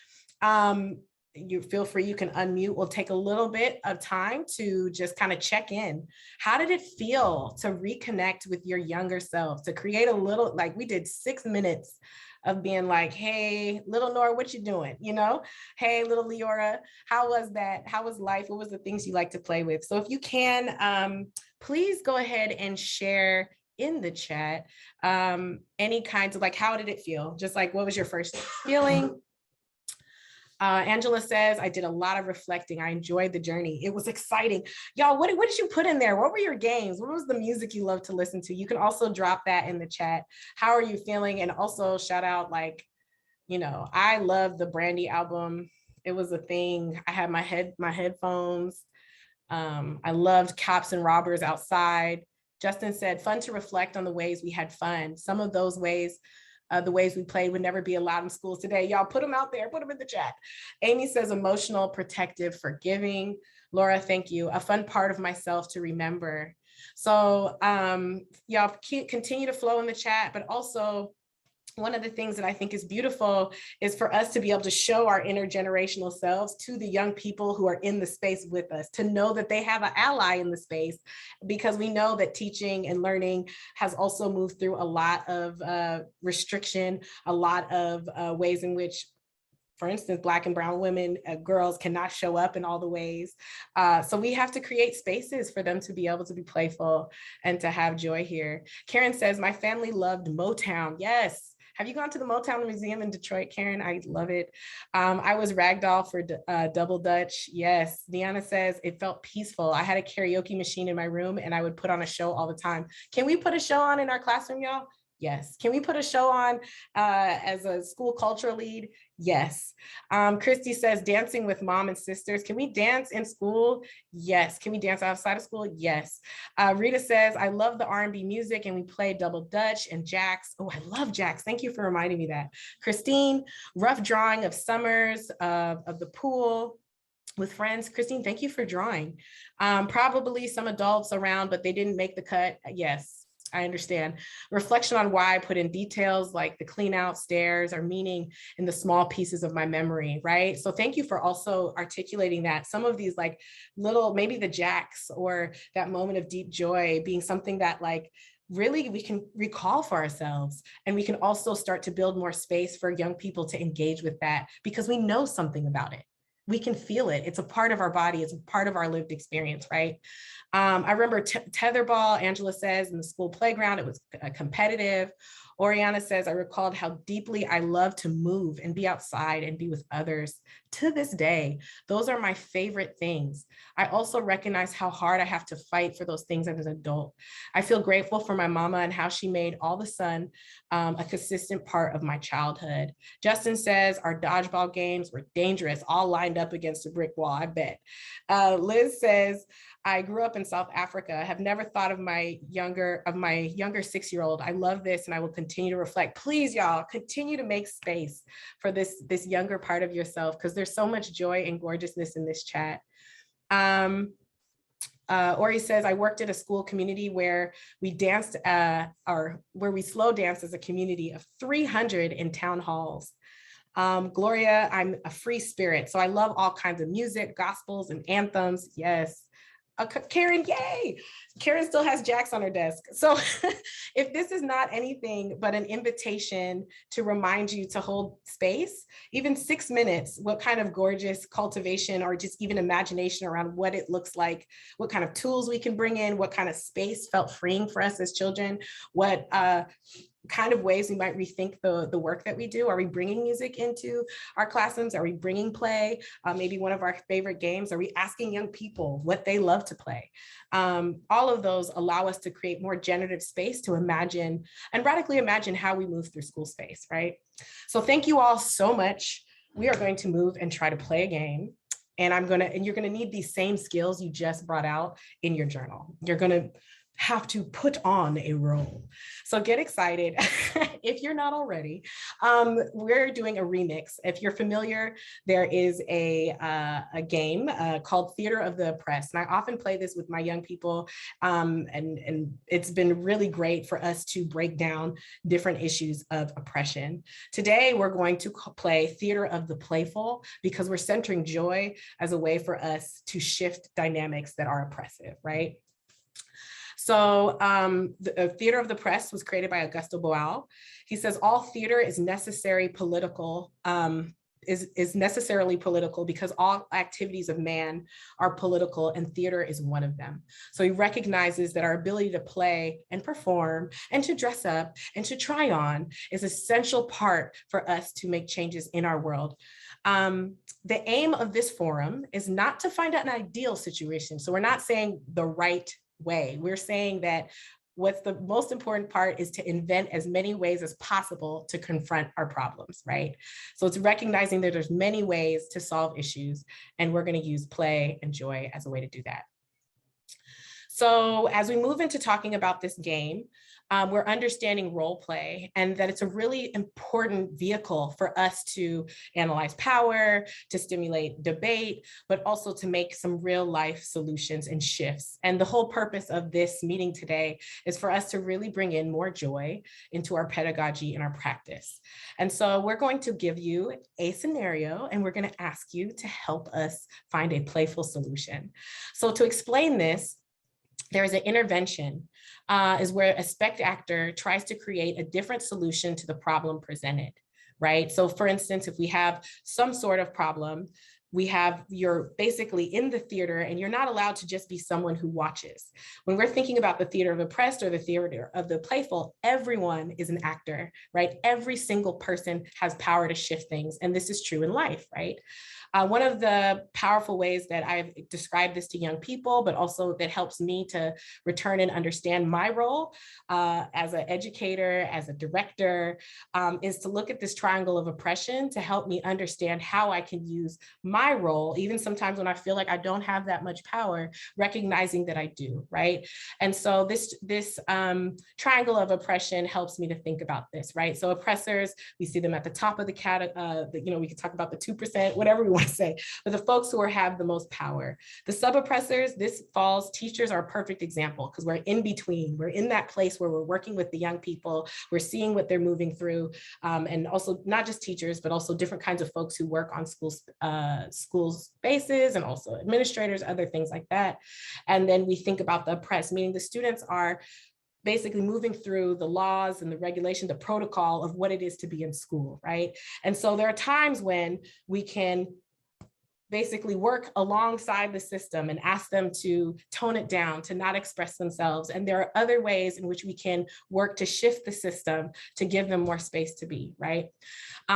you feel free, you can unmute. We'll take a little bit of time to just kind of check in. How did it feel to reconnect with your younger self, to create a little, like we did 6 minutes of being like, hey, little Nora, what you doing? You know, hey, little Leora, how was that? How was life? What was the things you like to play with? So if you can, please go ahead and share in the chat any kinds of like, how did it feel? Just like, what was your first feeling? Angela says, I did a lot of reflecting. I enjoyed the journey. It was exciting. Y'all, what did you put in there? What were your games? What was the music you love to listen to? You can also drop that in the chat. How are you feeling? And also shout out, like, you know, I love the Brandy album. It was a thing. I had my headphones. I loved Cops and Robbers Outside. Justin said, fun to reflect on the ways we had fun. Some of those ways, the ways we played would never be allowed in schools today. Y'all put them out there, put them in the chat. Amy says emotional, protective, forgiving. Laura, thank you. A fun part of myself to remember. So y'all continue to flow in the chat, but also one of the things that I think is beautiful is for us to be able to show our intergenerational selves to the young people who are in the space with us, to know that they have an ally in the space, because we know that teaching and learning has also moved through a lot of restriction, a lot of ways in which, for instance, Black and brown women, girls cannot show up in all the ways. So we have to create spaces for them to be able to be playful and to have joy here. Karen says, my family loved Motown. Yes. Have you gone to the Motown Museum in Detroit, Karen? I love it. I was ragdoll for Double Dutch. Yes. Deanna says, it felt peaceful. I had a karaoke machine in my room and I would put on a show all the time. Can we put a show on in our classroom, y'all? Yes. Can we put a show on as a school cultural lead? Yes. Christy says, dancing with mom and sisters. Can we dance in school? Yes. Can we dance outside of school? Yes. Rita says, I love the R&B music and we play Double Dutch and Jacks. Oh, I love Jacks. Thank you for reminding me that. Christine, rough drawing of summers, of the pool. with friends. Christine, thank you for drawing. Probably some adults around, but they didn't make the cut. Yes, I understand. Reflection on why I put in details like the clean out stairs or meaning in the small pieces of my memory, right? So thank you for also articulating that. Some of these like little, maybe the jacks or that moment of deep joy being something that like really we can recall for ourselves. And we can also start to build more space for young people to engage with that because we know something about it. We can feel it. It's a part of our body. It's a part of our lived experience, right? I remember tetherball, Angela says, in the school playground, it was competitive. Oriana says, I recalled how deeply I love to move and be outside and be with others. To this day, those are my favorite things. I also recognize how hard I have to fight for those things as an adult. I feel grateful for my mama and how she made all the sun a consistent part of my childhood. Justin says, our dodgeball games were dangerous, all lined up against a brick wall, I bet. Liz says, I grew up in South Africa. I have never thought of my younger 6-year-old. I love this and I will continue to reflect. Please, y'all, continue to make space for this younger part of yourself because there's so much joy and gorgeousness in this chat. Ori says, I worked at a school community where we danced or where we slow danced as a community of 300 in town halls. Gloria, I'm a free spirit. So I love all kinds of music, gospels and anthems. Yes. Karen, yay! Karen still has jacks on her desk. So if this is not anything but an invitation to remind you to hold space, even 6 minutes, what kind of gorgeous cultivation or just even imagination around what it looks like, what kind of tools we can bring in, what kind of space felt freeing for us as children, what kind of ways we might rethink the work that we do. Are we bringing music into our classrooms? Are we bringing play? Maybe one of our favorite games. Are we asking young people what they love to play? All of those allow us to create more generative space to imagine and radically imagine how we move through school space, right? So thank you all so much. We are going to move and try to play a game. And you're gonna need these same skills you just brought out in your journal. You're gonna have to put on a role. So get excited if you're not already. We're doing a remix. If you're familiar, there is a game called Theater of the Oppressed. And I often play this with my young people. And it's been really great for us to break down different issues of oppression. Today, we're going to play Theater of the Playful because we're centering joy as a way for us to shift dynamics that are oppressive, right? So the Theater of the Press was created by Augusto Boal. He says all theater is necessarily political because all activities of man are political and theater is one of them. So he recognizes that our ability to play and perform and to dress up and to try on is an essential part for us to make changes in our world. The aim of this forum is not to find out an ideal situation. So we're not saying the right way. We're saying that what's the most important part is to invent as many ways as possible to confront our problems, right? So it's recognizing that there's many ways to solve issues, and we're going to use play and joy as a way to do that. So as we move into talking about this game, we're understanding role play and that it's a really important vehicle for us to analyze power, to stimulate debate, but also to make some real life solutions and shifts. And the whole purpose of this meeting today is for us to really bring in more joy into our pedagogy and our practice. And so we're going to give you a scenario and we're going to ask you to help us find a playful solution. So to explain this, there is an intervention is where a spect actor tries to create a different solution to the problem presented, right? So for instance, if we have some sort of problem, you're basically in the theater and you're not allowed to just be someone who watches. When we're thinking about the theater of the oppressed or the theater of the playful, everyone is an actor, right? Every single person has power to shift things. And this is true in life, right? One of the powerful ways that I've described this to young people, but also that helps me to return and understand my role as an educator, as a director, is to look at this triangle of oppression to help me understand how I can use my my role, even sometimes when I feel like I don't have that much power, recognizing that I do, right? And so this triangle of oppression helps me to think about this, right? So oppressors, we see them at the top of the category, we can talk about the 2%, whatever we want to say, but the folks who have the most power. The sub-oppressors, this falls, teachers are a perfect example because we're in between. We're in that place where we're working with the young people, we're seeing what they're moving through, and also not just teachers, but also different kinds of folks who work on school spaces and also administrators, other things like that. And then we think about the oppressed, meaning the students are basically moving through the laws and the regulation, the protocol of what it is to be in school, right? And so there are times when we can basically work alongside the system and ask them to tone it down, to not express themselves. And there are other ways in which we can work to shift the system to give them more space to be, right?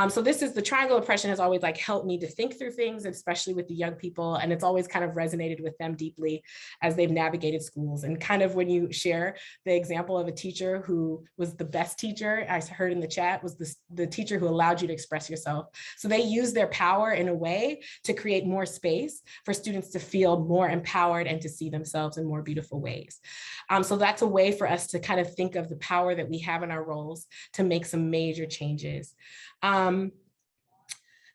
So this is the triangle oppression has always like helped me to think through things, especially with the young people. And it's always kind of resonated with them deeply as they've navigated schools. And kind of when you share the example of a teacher who was the best teacher, I heard in the chat, was the teacher who allowed you to express yourself. So they use their power in a way to create more space for students to feel more empowered and to see themselves in more beautiful ways. So that's a way for us to kind of think of the power that we have in our roles to make some major changes.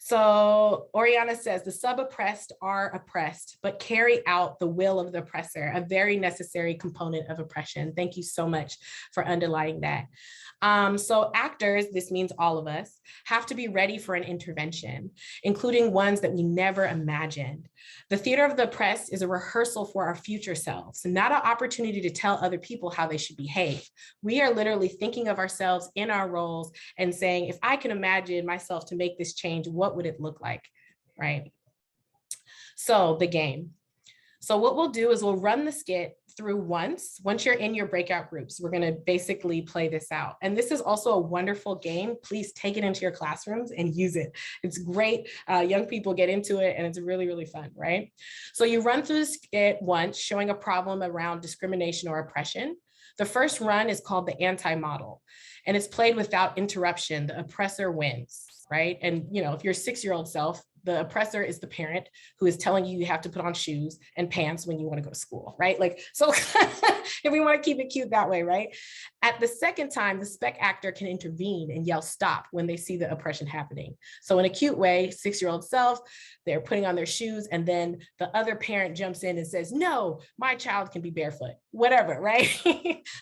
So Oriana says, the sub-oppressed are oppressed, but carry out the will of the oppressor, a very necessary component of oppression. Thank you so much for underlining that. So actors, this means all of us, have to be ready for an intervention, including ones that we never imagined. The theater of the oppressed is a rehearsal for our future selves, not an opportunity to tell other people how they should behave. We are literally thinking of ourselves in our roles and saying, if I can imagine myself to make this change, what would it look like, right? So the game. So what we'll do is we'll run the skit through once you're in your breakout groups. We're going to basically play this out. And this is also a wonderful game. Please take it into your classrooms and use it. It's great. Young people get into it and it's really, really fun, right? So you run through the skit once, showing a problem around discrimination or oppression. The first run is called the anti-model, and it's played without interruption. The oppressor wins, right? And if your 6-year-old self, the oppressor is the parent who is telling you have to put on shoes and pants when you want to go to school, right? Like, so if we want to keep it cute that way, right? At the second time, the spec actor can intervene and yell stop when they see the oppression happening. So in a cute way, 6-year-old self, they're putting on their shoes and then the other parent jumps in and says, no, my child can be barefoot, whatever, right?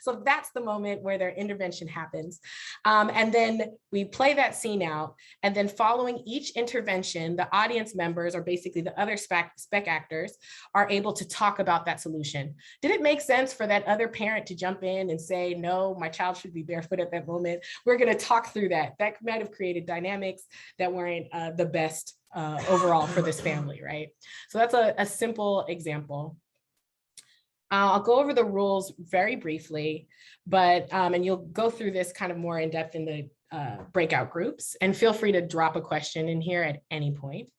So that's the moment where their intervention happens. And then we play that scene out, and then following each intervention, the audience members, or basically the other spec actors, are able to talk about that solution. Did it make sense for that other parent to jump in and say, no, my child should be barefoot at that moment? We're going to talk through that. That might have created dynamics that weren't the best overall for this family, right? So that's a simple example. I'll go over the rules very briefly, but and you'll go through this kind of more in depth in the breakout groups, and feel free to drop a question in here at any point.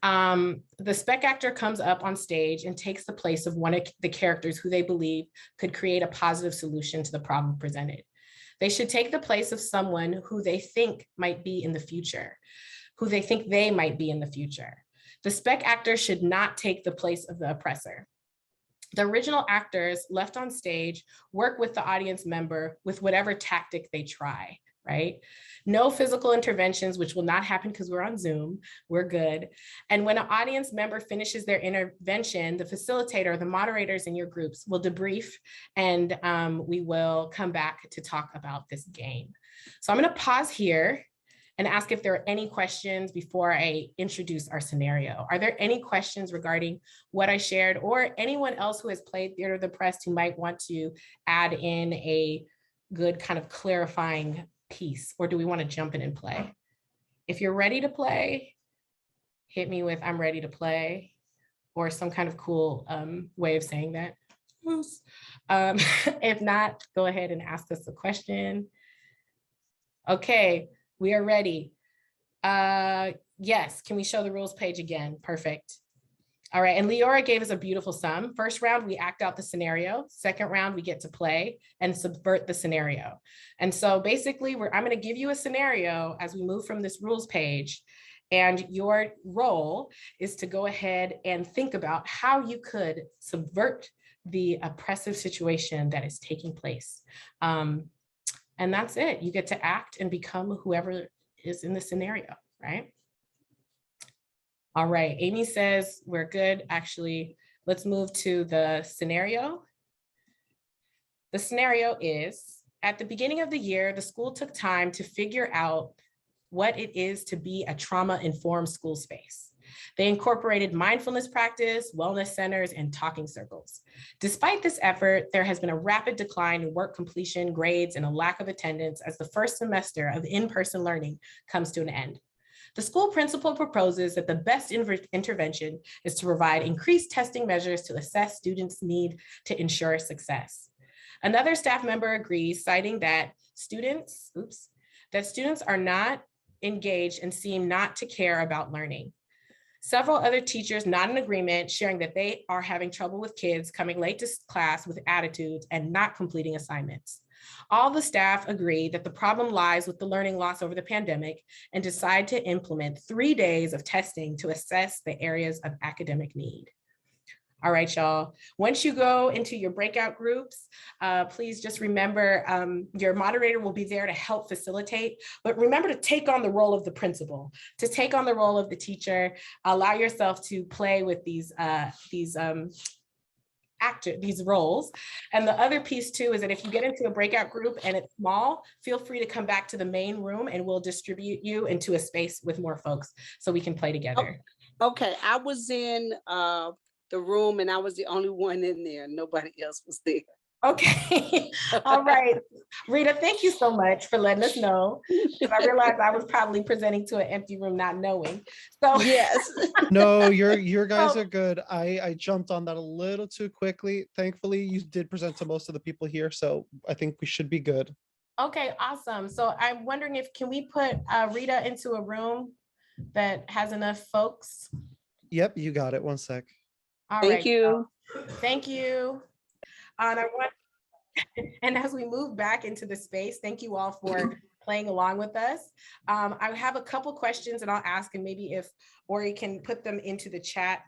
The spec actor comes up on stage and takes the place of one of the characters who they believe could create a positive solution to the problem presented. They should take the place of someone who they think might be in the future, who they think they might be in the future. The spec actor should not take the place of the oppressor. The original actors left on stage work with the audience member with whatever tactic they try, right? No physical interventions, which will not happen because we're on Zoom, we're good. And when an audience member finishes their intervention, the facilitator, the moderators in your groups will debrief, and we will come back to talk about this game. So I'm gonna pause here and ask if there are any questions before I introduce our scenario. Are there any questions regarding what I shared, or anyone else who has played Theater of the Oppressed who might want to add in a good kind of clarifying piece, or do we want to jump in and play? If you're ready to play, hit me with I'm ready to play, or some kind of cool way of saying that. If not, go ahead and ask us a question. Okay. We are ready. Yes, can we show the rules page again? Perfect. All right, and Leora gave us a beautiful sum. First round, we act out the scenario. Second round, we get to play and subvert the scenario. And so basically, I'm gonna give you a scenario as we move from this rules page, And your role is to go ahead and think about how you could subvert the oppressive situation that is taking place. And that's it. You get to act and become whoever is in the scenario, right? All right, Amy says we're good. Actually, let's move to the scenario. The scenario is, at the beginning of the year, the school took time to figure out what it is to be a trauma-informed school space. They incorporated mindfulness practice, wellness centers, and talking circles. Despite this effort, there has been a rapid decline in work completion, grades, and a lack of attendance as the first semester of in-person learning comes to an end. The school principal proposes that the best intervention is to provide increased testing measures to assess students' need to ensure success. Another staff member agrees, citing that students are not engaged and seem not to care about learning. Several other teachers nod in agreement, sharing that they are having trouble with kids coming late to class with attitudes and not completing assignments. All the staff agree that the problem lies with the learning loss over the pandemic and decide to implement 3 days of testing to assess the areas of academic need. All right, y'all. Once you go into your breakout groups, please just remember your moderator will be there to help facilitate, but remember to take on the role of the principal, to take on the role of the teacher, allow yourself to play with these roles. And the other piece too is that if you get into a breakout group and it's small, feel free to come back to the main room and we'll distribute you into a space with more folks so we can play together. Okay, I was in the room and I was the only one in there. Nobody else was there. Okay. All right. Rita, thank you so much for letting us know. I realized I was probably presenting to an empty room, not knowing. So yes. No, your guys are good. I jumped on that a little too quickly. Thankfully, you did present to most of the people here, so I think we should be good. Okay, awesome. So I'm wondering can we put Rita into a room that has enough folks? Yep, you got it. One sec. All Thank right. you. Thank you. And as we move back into the space, thank you all for playing along with us. I have a couple questions and I'll ask, and maybe if Ori can put them into the chat,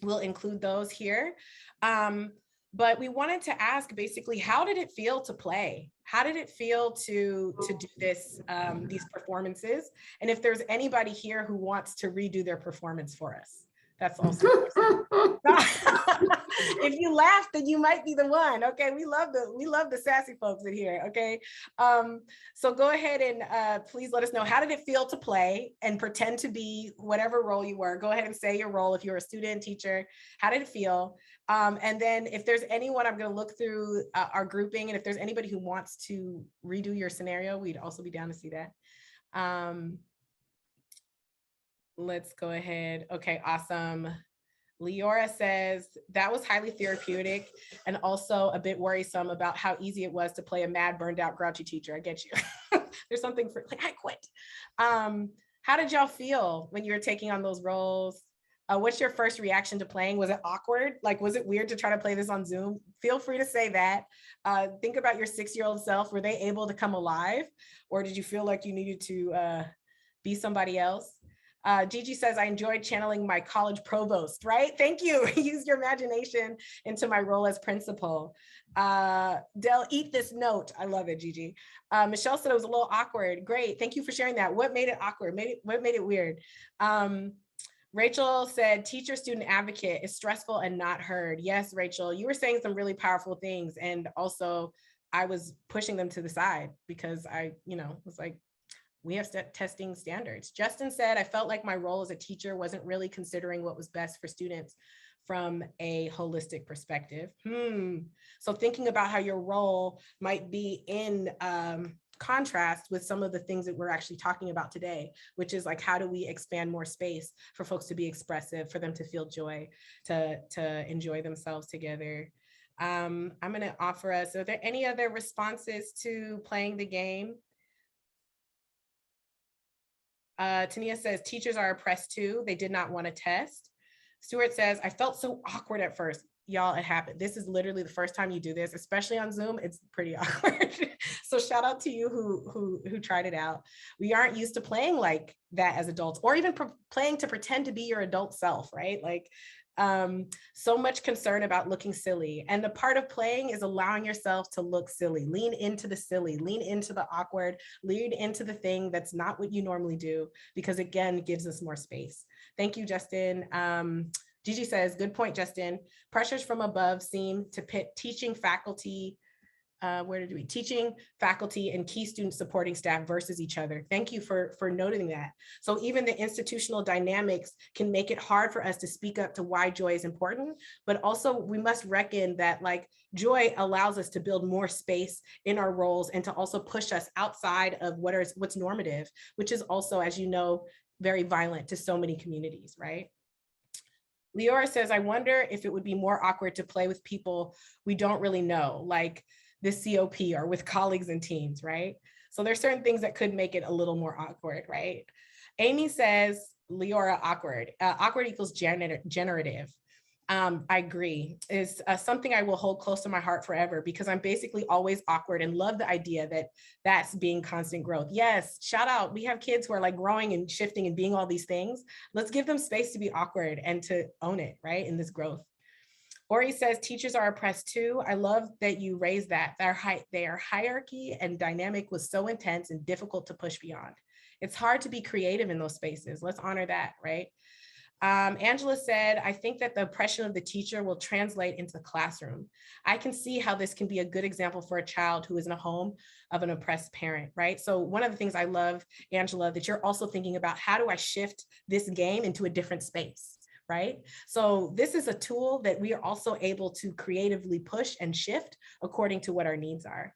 we'll include those here. But we wanted to ask basically, how did it feel to play? How did it feel to do this, these performances? And if there's anybody here who wants to redo their performance for us, that's also if you laugh, then you might be the one. Okay, we love the sassy folks in here. Okay, so go ahead and please let us know, how did it feel to play and pretend to be whatever role you were? Go ahead and say your role if you're a student, teacher. How did it feel? And then if there's anyone, I'm going to look through our grouping, and if there's anybody who wants to redo your scenario, we'd also be down to see that. Let's go ahead. Okay, awesome. Leora says, that was highly therapeutic and also a bit worrisome about how easy it was to play a mad, burned out, grouchy teacher. I get you. There's something for, like, I quit. How did y'all feel when you were taking on those roles? What's your first reaction to playing? Was it awkward? Like, was it weird to try to play this on Zoom? Feel free to say that. Think about your 6-year-old self. Were they able to come alive? Or did you feel like you needed to be somebody else? Gigi says, I enjoyed channeling my college provost, right? Thank you. Use your imagination into my role as principal. Del, eat this note. I love it, Gigi. Michelle said it was a little awkward. Great. Thank you for sharing that. What made it awkward? What made it weird? Rachel said, teacher student advocate is stressful and not heard. Yes, Rachel, you were saying some really powerful things. And also I was pushing them to the side because I, was like, we have testing standards. Justin said, I felt like my role as a teacher wasn't really considering what was best for students from a holistic perspective. So thinking about how your role might be in contrast with some of the things that we're actually talking about today, which is like, how do we expand more space for folks to be expressive, for them to feel joy, to enjoy themselves together. I'm gonna offer us, are there any other responses to playing the game? Tania says, teachers are oppressed too. They did not want to test. Stuart says, I felt so awkward at first. Y'all, it happened. This is literally the first time you do this, especially on Zoom. It's pretty awkward. So shout out to you who tried it out. We aren't used to playing like that as adults, or even playing to pretend to be your adult self, right? Like so much concern about looking silly. And the part of playing is allowing yourself to look silly, lean into the silly, lean into the awkward, lean into the thing that's not what you normally do, because again, it gives us more space. Thank you, Justin. Gigi says, good point, Justin. Pressures from above seem to pit teaching faculty, teaching faculty and key student supporting staff versus each other. Thank you for noting that. So even the institutional dynamics can make it hard for us to speak up to why joy is important, but also we must reckon that like joy allows us to build more space in our roles and to also push us outside of what's normative, which is also, as you know, very violent to so many communities, right? Leora says, I wonder if it would be more awkward to play with people we don't really know, like the COP or with colleagues and teams, right? So there's certain things that could make it a little more awkward, right? Amy says, Leora, awkward. Awkward equals generative. I agree. Is something I will hold close to my heart forever, because I'm basically always awkward and love the idea that that's being constant growth. Yes, shout out. We have kids who are like growing and shifting and being all these things. Let's give them space to be awkward and to own it, right? In this growth. Ori says, teachers are oppressed too. I love that you raised that. Their hierarchy and dynamic was so intense and difficult to push beyond. It's hard to be creative in those spaces. Let's honor that, right? Angela said, I think that the oppression of the teacher will translate into the classroom. I can see how this can be a good example for a child who is in a home of an oppressed parent, right? So one of the things I love, Angela, that you're also thinking about, how do I shift this game into a different space, right? So this is a tool that we are also able to creatively push and shift according to what our needs are.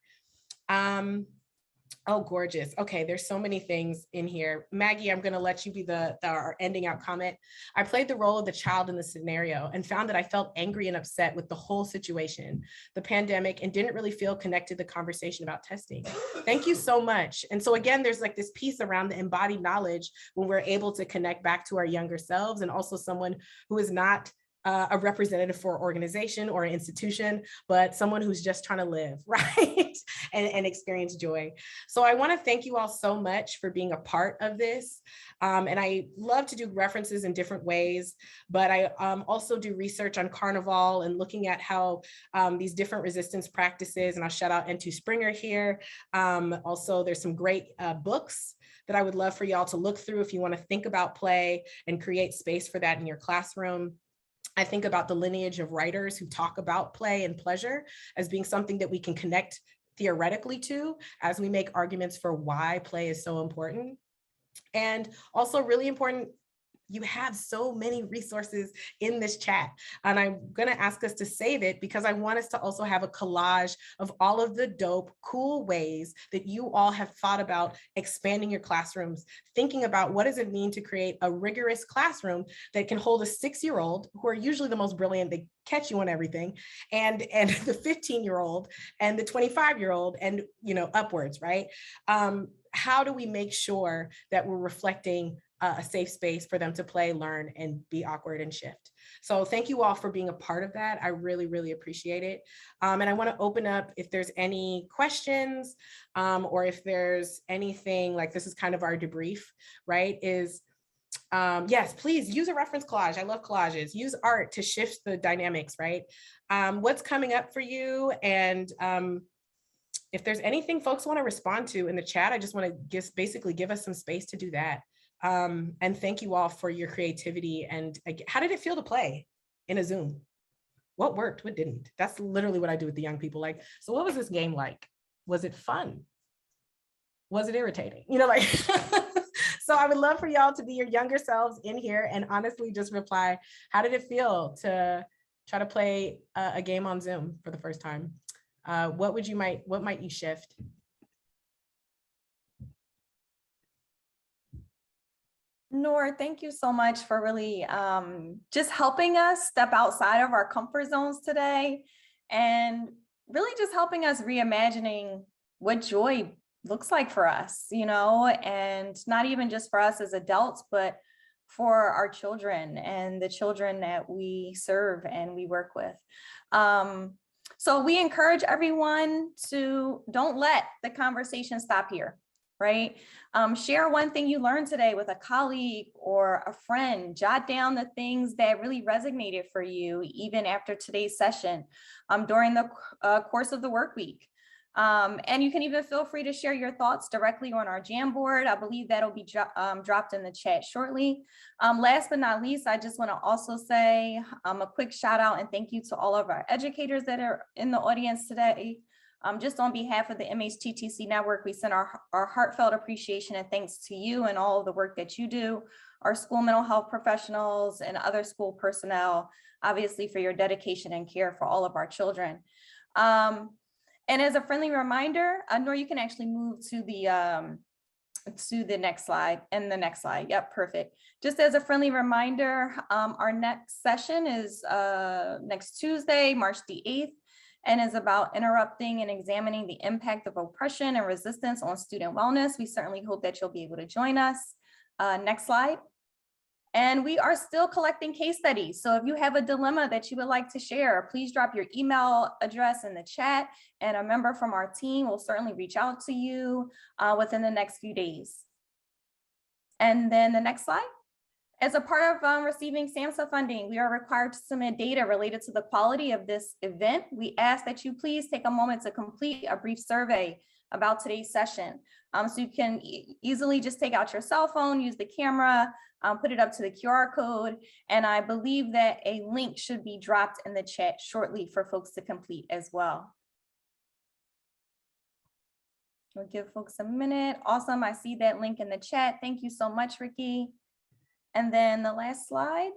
Oh, gorgeous. Okay, there's so many things in here. Maggie, I'm going to let you be our ending out comment. I played the role of the child in the scenario and found that I felt angry and upset with the whole situation, the pandemic, and didn't really feel connected to the conversation about testing. Thank you so much. And so again, there's like this piece around the embodied knowledge when we're able to connect back to our younger selves, and also someone who is not a representative for an organization or an institution, but someone who's just trying to live, right? and experience joy. So I want to thank you all so much for being a part of this. And I love to do references in different ways, but I also do research on Carnival and looking at how these different resistance practices, and I'll shout out N2 Springer here. Also, there's some great books that I would love for y'all to look through if you want to think about play and create space for that in your classroom. I think about the lineage of writers who talk about play and pleasure as being something that we can connect theoretically to as we make arguments for why play is so important. And also really important, you have so many resources in this chat, and I'm going to ask us to save it because I want us to also have a collage of all of the dope, cool ways that you all have thought about expanding your classrooms, thinking about what does it mean to create a rigorous classroom that can hold a 6-year-old, who are usually the most brilliant, they catch you on everything, and the 15-year-old and the 25-year-old and upwards, right? How do we make sure that we're reflecting a safe space for them to play, learn, and be awkward and shift? So thank you all for being a part of that. I really, really appreciate it. And I want to open up if there's any questions or if there's anything, like this is kind of our debrief, right? Yes, please use a reference collage. I love collages. Use art to shift the dynamics, right? What's coming up for you? And if there's anything folks want to respond to in the chat, I just want to basically give us some space to do that. And thank you all for your creativity. And how did it feel to play in a Zoom? What worked? What didn't? That's literally what I do with the young people. Like, so what was this game like? Was it fun? Was it irritating? So I would love for y'all to be your younger selves in here and honestly just reply, how did it feel to try to play a game on Zoom for the first time? What might you shift? Noor, thank you so much for really just helping us step outside of our comfort zones today, and really just helping us reimagining what joy looks like for us, and not even just for us as adults, but for our children and the children that we serve and we work with. So we encourage everyone to don't let the conversation stop here, right? Share one thing you learned today with a colleague or a friend. Jot down the things that really resonated for you, even after today's session, during the course of the work week. And you can even feel free to share your thoughts directly on our Jamboard. I believe that'll be dropped in the chat shortly. Last but not least, I just want to also say a quick shout out and thank you to all of our educators that are in the audience today. Just on behalf of the MHTTC network, we send our heartfelt appreciation and thanks to you and all of the work that you do, our school mental health professionals and other school personnel, obviously for your dedication and care for all of our children. And as a friendly reminder, Nor, you can actually move to the next slide and the next slide. Yep, perfect. Just as a friendly reminder, our next session is next Tuesday, March the 8th, and is about interrupting and examining the impact of oppression and resistance on student wellness. We certainly hope that you'll be able to join us. Next slide. And we are still collecting case studies. So if you have a dilemma that you would like to share, please drop your email address in the chat and a member from our team will certainly reach out to you within the next few days. And then the next slide. As a part of receiving SAMHSA funding, we are required to submit data related to the quality of this event. We ask that you please take a moment to complete a brief survey about today's session. So you can easily just take out your cell phone, use the camera, put it up to the QR code. And I believe that a link should be dropped in the chat shortly for folks to complete as well. We'll give folks a minute. Awesome, I see that link in the chat. Thank you so much, Ricky. And then the last slide.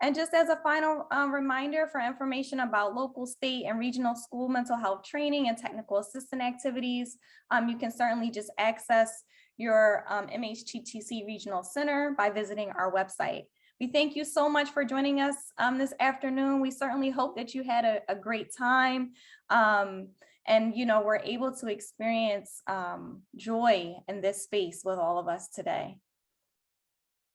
And just as a final reminder for information about local, state, and regional school mental health training and technical assistant activities, you can certainly just access your MHTTC Regional Center by visiting our website. We thank you so much for joining us this afternoon. We certainly hope that you had a great time and were able to experience joy in this space with all of us today.